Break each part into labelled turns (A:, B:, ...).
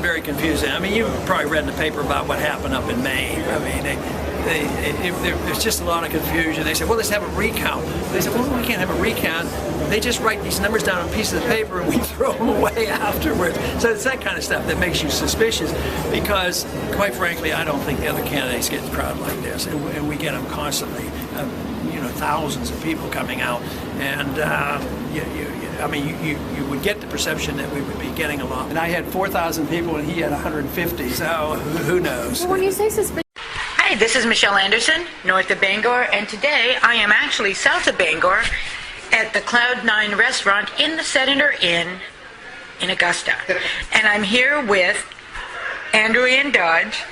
A: Very confusing. I mean, you've probably read in the paper about what happened up in Maine. I mean, there's just a lot of confusion. They said, well, let's have a recount. They said, well, we can't have a recount. They just write these numbers down on pieces of paper and we throw them away afterwards. So it's that kind of stuff that makes you suspicious because, quite frankly, I don't think the other candidates get the crowd like this. And we get them constantly, thousands of people coming out. And you would get the perception that we would be getting a lot. And I had 4,000 people and he had 150, so who knows?
B: Well, when you say suspicious...
C: Hi, this is Michelle Anderson, north of Bangor, and today I am actually south of Bangor at the Cloud9 restaurant in the Senator Inn in Augusta. And I'm here with Andrew Ian Dodge.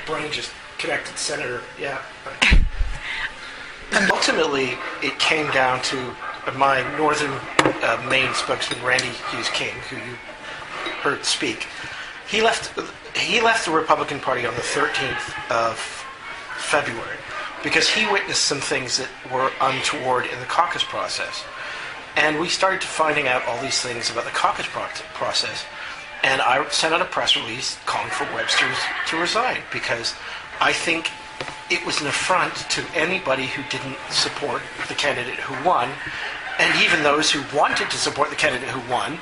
D: Brain just connected, Senator, yeah. Ultimately, it came down to my northern Maine spokesman, Randy Hughes King, who you heard speak. He left the Republican Party on the 13th of February because he witnessed some things that were untoward in the caucus process. And we started finding out all these things about the caucus process. And I sent out a press release calling for Webster to resign because I think it was an affront to anybody who didn't support the candidate who won, and even those who wanted to support the candidate who won,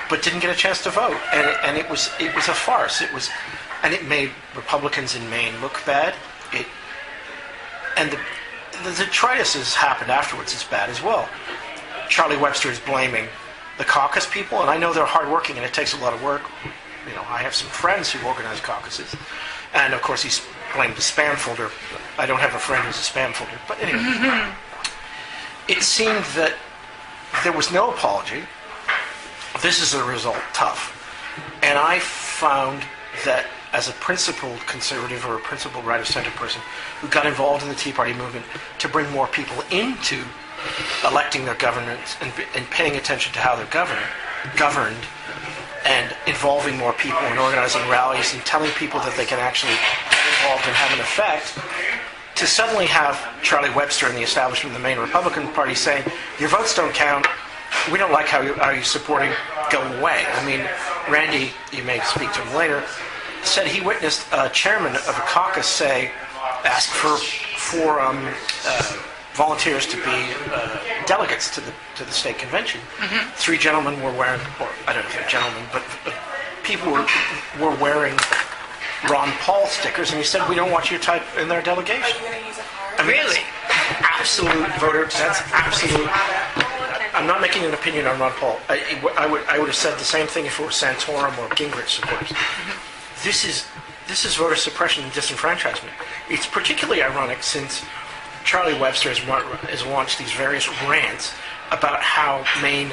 D: but didn't get a chance to vote. And it was a farce. And it made Republicans in Maine look bad. And the detritus has happened afterwards is bad as well. Charlie Webster is blaming the caucus people, and I know they're hardworking and it takes a lot of work. I have some friends who organize caucuses, and of course he's blamed the spam folder. I don't have a friend who's a spam folder, but anyway. It seemed that there was no apology. This is a result tough. And I found that as a principled conservative or a principled right-of-center person who got involved in the Tea Party movement to bring more people into electing their governments and paying attention to how they're governed, and involving more people and organizing rallies and telling people that they can actually get involved and have an effect, to suddenly have Charlie Webster and the establishment of the Maine Republican Party saying, your votes don't count, we don't like how you're supporting, go away. I mean, Randy, you may speak to him later, said he witnessed a chairman of a caucus ask for volunteers to be delegates to the state convention. Mm-hmm. 3 gentlemen were wearing, or I don't know if they're gentlemen, but people were wearing Ron Paul stickers, and he said, we don't want your type in their delegation.
B: Are you going to use a card?
C: Really?
D: Absolute voter, that's absolute. I'm not making an opinion on Ron Paul. I would have said the same thing if it were Santorum or Gingrich supporters. Mm-hmm. This is voter suppression and disenfranchisement. It's particularly ironic since Charlie Webster has launched these various rants about how Maine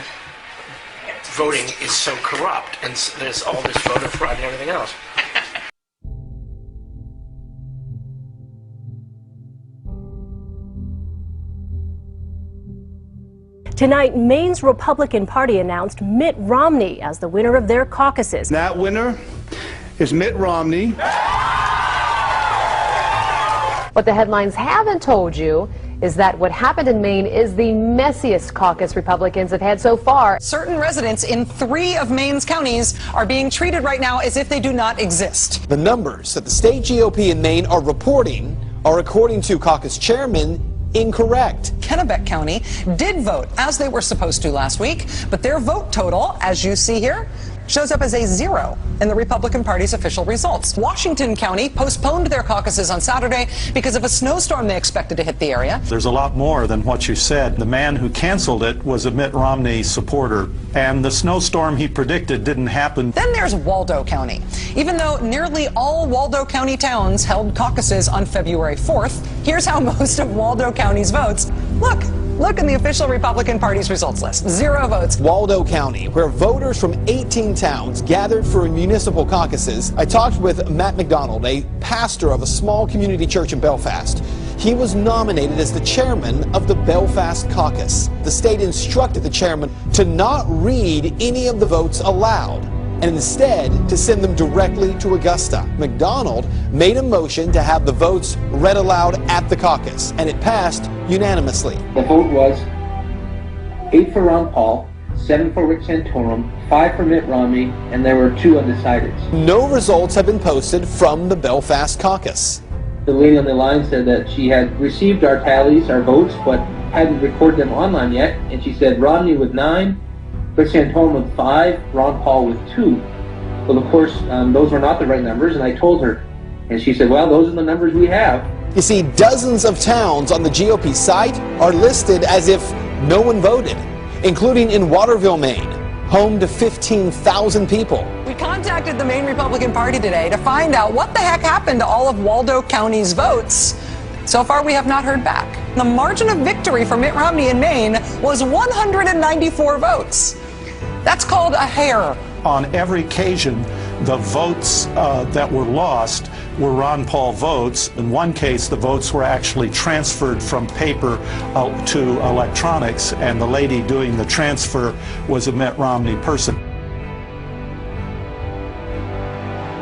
D: voting is so corrupt, and there's all this voter fraud and everything else.
B: Tonight, Maine's Republican Party announced Mitt Romney as the winner of their caucuses.
E: That winner is Mitt Romney.
F: What the headlines haven't told you is that what happened in Maine is the messiest caucus Republicans have had so far.
G: Certain residents in 3 of Maine's counties are being treated right now as if they do not exist.
H: The numbers that the state GOP in Maine are reporting are, according to caucus chairman, incorrect.
G: Kennebec County did vote as they were supposed to last week, but their vote total, as you see here, shows up as a 0 in the Republican Party's official results. Washington County postponed their caucuses on Saturday because of a snowstorm they expected to hit the area.
I: There's a lot more than what you said. The man who canceled it was a Mitt Romney supporter, and the snowstorm he predicted didn't happen.
G: Then there's Waldo County. Even though nearly all Waldo County towns held caucuses on February 4th, here's how most of Waldo County's votes look. Look in the official Republican Party's results list. 0 votes.
H: Waldo County, where voters from 18 towns gathered for municipal caucuses. I talked with Matt McDonald, a pastor of a small community church in Belfast. He was nominated as the chairman of the Belfast caucus. The state instructed the chairman to not read any of the votes aloud, and instead to send them directly to Augusta. McDonald made a motion to have the votes read aloud at the caucus, and it passed unanimously.
J: The vote was 8 for Ron Paul, 7 for Rick Santorum, 5 for Mitt Romney, and there were 2 undecideds.
H: No results have been posted from the Belfast caucus.
J: The lady on the line said that she had received our tallies, our votes, but hadn't recorded them online yet, and she said Romney with 9, Rick Santorum with 5, Ron Paul with 2. Well, of course, those were not the right numbers, and I told her, and she said, well, those are the numbers we have.
H: You see, dozens of towns on the GOP site are listed as if no one voted, including in Waterville, Maine, home to 15,000 people.
G: We contacted the Maine Republican Party today to find out what the heck happened to all of Waldo County's votes. So far, we have not heard back. The margin of victory for Mitt Romney in Maine was 194 votes. That's called a hair.
I: On every occasion, the votes that were lost were Ron Paul votes. In one case, the votes were actually transferred from paper to electronics, and the lady doing the transfer was a Mitt Romney person.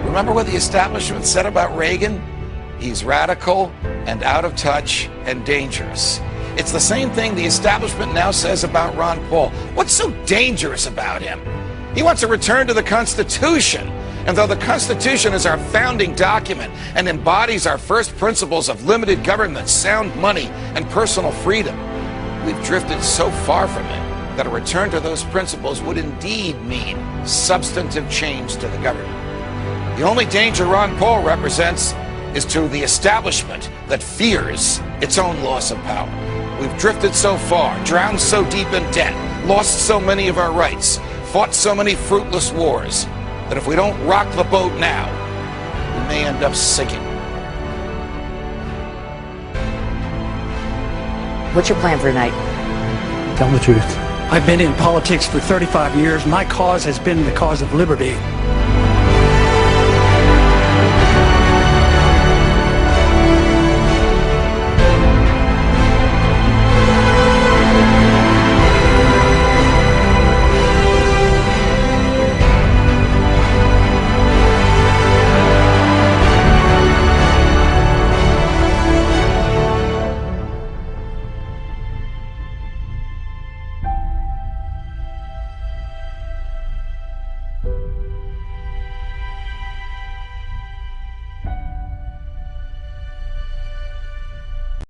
K: Remember what the establishment said about Reagan? He's radical and out of touch and dangerous. It's the same thing the establishment now says about Ron Paul. What's so dangerous about him? He wants a return to the Constitution. And though the Constitution is our founding document and embodies our first principles of limited government, sound money, and personal freedom, we've drifted so far from it that a return to those principles would indeed mean substantive change to the government. The only danger Ron Paul represents is to the establishment that fears its own loss of power. We've drifted so far, drowned so deep in debt, lost so many of our rights, fought so many fruitless wars, that if we don't rock the boat now, we may end up sinking.
L: What's your plan for tonight?
M: Tell the truth. I've been in politics for 35 years. My cause has been the cause of liberty.